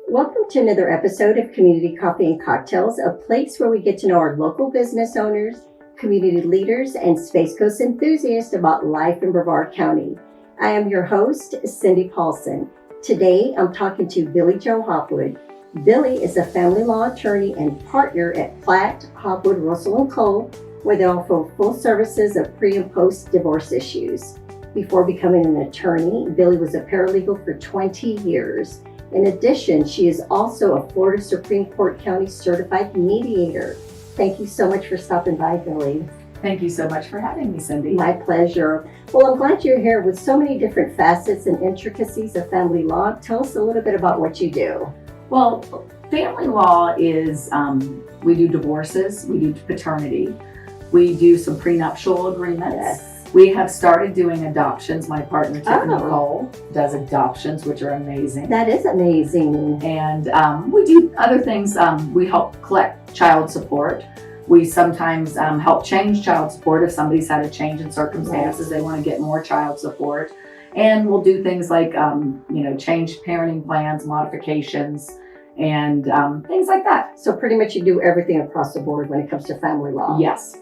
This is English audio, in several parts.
Welcome to another episode of Community Coffee and Cocktails, a place where we get to know our local business owners, community leaders, and Space Coast enthusiasts about life in Brevard County. I am your host, Cindy Paulson. Today, I'm talking to Billie Jo Hopwood. Billie is a family law attorney and partner at Platt, Hopwood, Russell & Co., where they offer full services of pre- and post-divorce issues. Before becoming an attorney, Billie was a paralegal for 20 years. In addition, she is also a Florida Supreme Court County Certified Mediator. Thank you so much for stopping by, Billie. Thank you so much for having me, Cindy. My pleasure. Well, I'm glad you're here with so many different facets and intricacies of family law. Tell us a little bit about what you do. Well, family law is, we do divorces, we do paternity, we do some prenuptial agreements. Yes. We have started doing adoptions. My partner, Tiffany Cole, does adoptions, which are amazing. That is amazing. And we do other things. We help collect child support. We sometimes help change child support if somebody's had a change in circumstances. They want to get more child support. And we'll do things like, change parenting plans, modifications, and things like that. So pretty much you do everything across the board when it comes to family law. Yes.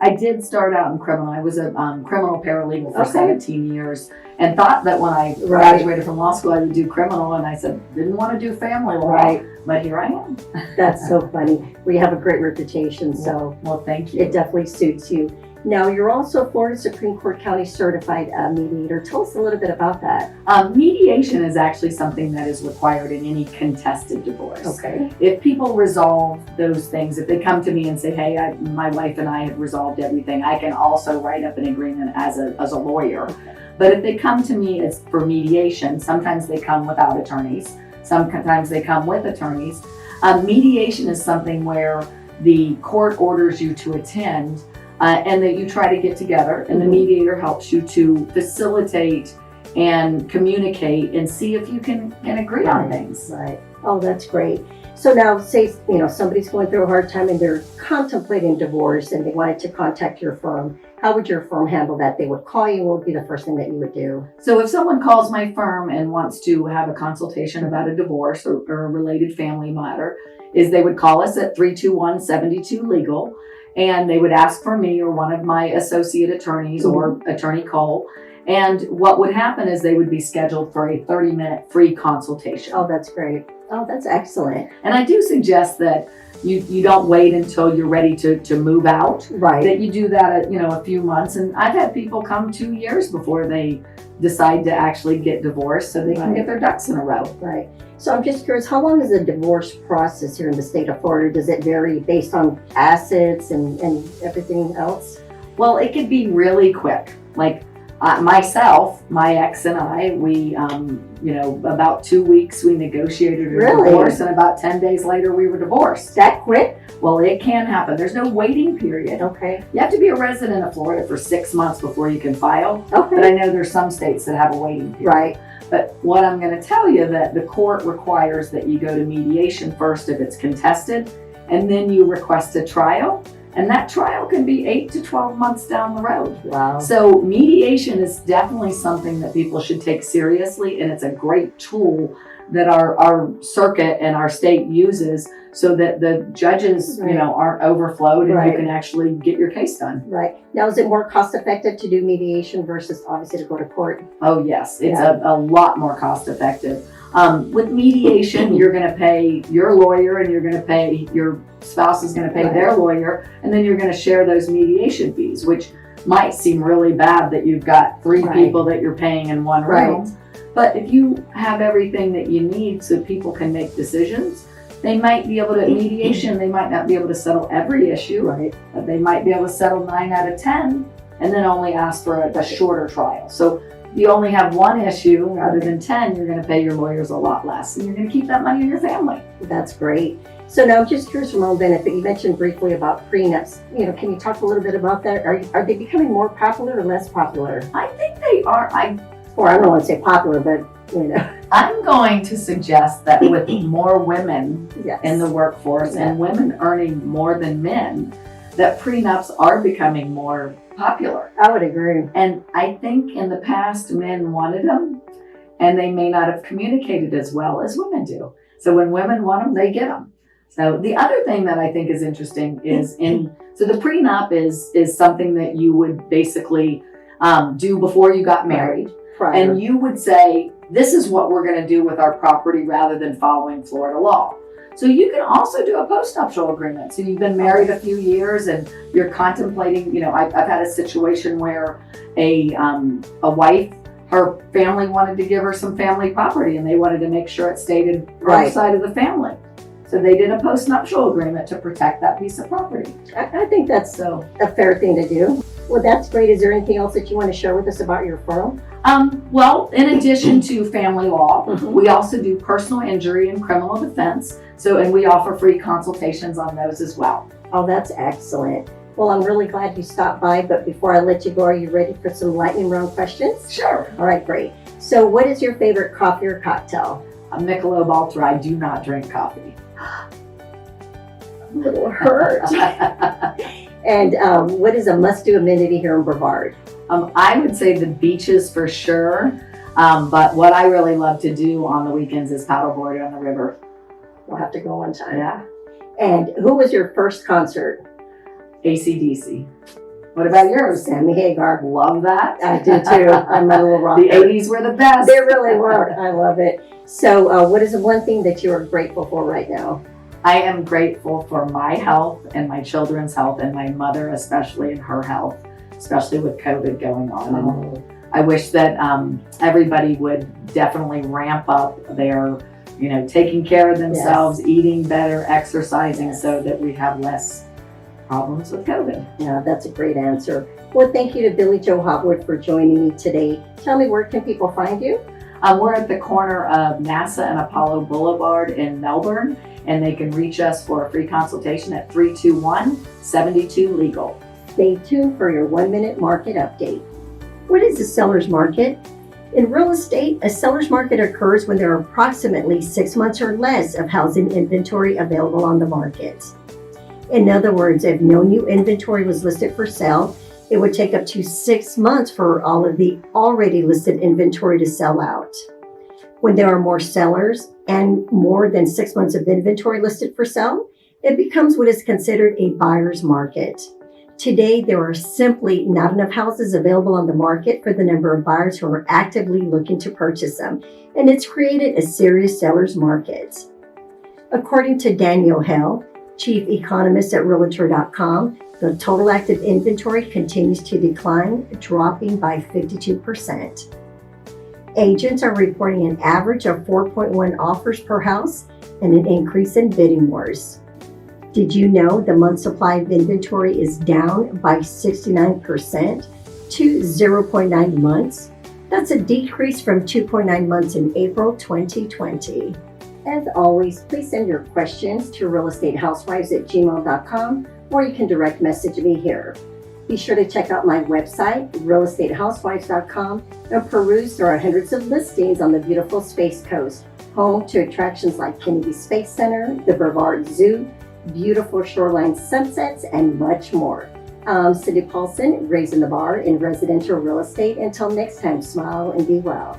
I did start out in criminal. I was a criminal paralegal for 17 years and thought that when I graduated from law school, I would do criminal. And I said, didn't want to do family law, but here I am. That's so funny. We have a great reputation, so well, thank you. It definitely suits you. Now, you're also Florida Supreme Court County Certified Mediator. Tell us a little bit about that. Mediation is actually something that is required in any contested divorce. Okay. If people resolve those things, if they come to me and say, hey, my wife and I have resolved everything, I can also write up an agreement as a lawyer. Okay. But if they come to me as for mediation, sometimes they come without attorneys. Sometimes they come with attorneys. Mediation is something where the court orders you to attend and that you try to get together, and the mediator helps you to facilitate and communicate and see if you can agree on things. Right. Oh, that's great. So now, say somebody's going through a hard time and they're contemplating divorce and they wanted to contact your firm. How would your firm handle that? They would call you. What would be the first thing that you would do? So if someone calls my firm and wants to have a consultation about a divorce or a related family matter, is they would call us at 321-72-LEGAL. And they would ask for me or one of my associate attorneys or Attorney Cole. And what would happen is they would be scheduled for a 30-minute free consultation. Oh, that's great. Oh, that's excellent. And I do suggest that you don't wait until you're ready to move out. Right. That you do that at, a few months. And I've had people come 2 years before they decide to actually get divorced so they can get their ducks in a row. Right. So I'm just curious, how long is the divorce process here in the state of Florida? Does it vary based on assets and everything else? Well, it could be really quick. Like myself, my ex and I, we, about 2 weeks we negotiated a divorce, and about 10 days later we were divorced. That quick? Well, it can happen. There's no waiting period. Okay. You have to be a resident of Florida for 6 months before you can file. Okay. But I know there's some states that have a waiting period. Right. But what I'm going to tell you that the court requires that you go to mediation first if it's contested, and then you request a trial. And that trial can be 8 to 12 months down the road. Wow. So mediation is definitely something that people should take seriously, and it's a great tool that our circuit and our state uses so that the judges, aren't overflowed and you can actually get your case done. Right. Now, is it more cost effective to do mediation versus obviously to go to court? Oh, yes. It's a lot more cost effective. With mediation, you're going to pay your lawyer and you're going to pay your spouse is going to pay their lawyer, and then you're going to share those mediation fees, which might seem really bad that you've got three people that you're paying in one room. But if you have everything that you need so people can make decisions, they might be able to, at mediation, they might not be able to settle every issue, but they might be able to settle 9 out of 10 and then only ask for a shorter trial. So you only have one issue rather than 10, you're going to pay your lawyers a lot less, and you're going to keep that money in your family. That's great. So now I'm just curious from our own benefit, you mentioned briefly about prenups. Can you talk a little bit about that? Are they becoming more popular or less popular? I think they are. I don't want to say popular, but I'm going to suggest that with more women in the workforce and women earning more than men, that prenups are becoming more popular. I would agree. And I think in the past, men wanted them, and they may not have communicated as well as women do. So when women want them, they get them. So the other thing that I think is interesting is so the prenup is something that you would basically do before you got married. Prior. And you would say, this is what we're going to do with our property rather than following Florida law. So you can also do a postnuptial agreement. So you've been married a few years and you're contemplating, I've had a situation where a wife, her family wanted to give her some family property and they wanted to make sure it stayed in her side of the family. So they did a postnuptial agreement to protect that piece of property. I think that's a fair thing to do. Well, that's great. Is there anything else that you want to share with us about your firm? Well, in addition to family law, Mhm. we also do personal injury and criminal defense. And we offer free consultations on those as well. Oh, that's excellent. Well, I'm really glad you stopped by, but before I let you go, are you ready for some lightning round questions? Sure. All right, great. So what is your favorite coffee or cocktail? A Michelob Ultra. I do not drink coffee. A little hurt. And what is a must-do amenity here in Brevard? I would say the beaches for sure. But what I really love to do on the weekends is paddleboard on the river. We'll have to go one time. Yeah. And who was your first concert? AC/DC. What about yours? Sammy Hagar. Love that. I do too. I'm a little rocker. The 80s were the best. They really were. I love it. So what is the one thing that you are grateful for right now? I am grateful for my health and my children's health and my mother, especially in her health, especially with COVID going on. And I wish that everybody would definitely ramp up their, taking care of themselves, eating better, exercising, so that we have less problems with COVID. Yeah, that's a great answer. Well, thank you to Billie Jo Hopwood for joining me today. Tell me, where can people find you? We're at the corner of NASA and Apollo Boulevard in Melbourne, and they can reach us for a free consultation at 321-72-LEGAL. Stay tuned for your 1-minute market update. What is a seller's market? In real estate, a seller's market occurs when there are approximately 6 months or less of housing inventory available on the market. In other words, if no new inventory was listed for sale, it would take up to 6 months for all of the already listed inventory to sell out. When there are more sellers and more than 6 months of inventory listed for sale, it becomes what is considered a buyer's market. Today, there are simply not enough houses available on the market for the number of buyers who are actively looking to purchase them, and it's created a serious seller's market. According to Daniel Hell, chief economist at Realtor.com, the total active inventory continues to decline, dropping by 52%. Agents are reporting an average of 4.1 offers per house and an increase in bidding wars. Did you know the month supply of inventory is down by 69% to 0.9 months? That's a decrease from 2.9 months in April 2020. As always, please send your questions to realestatehousewives@gmail.com, or you can direct message me here. Be sure to check out my website, realestatehousewives.com, and peruse through our hundreds of listings on the beautiful Space Coast, home to attractions like Kennedy Space Center, the Brevard Zoo, beautiful shoreline sunsets, and much more. I'm Cindy Paulson, raising the bar in residential real estate. Until next time, smile and be well.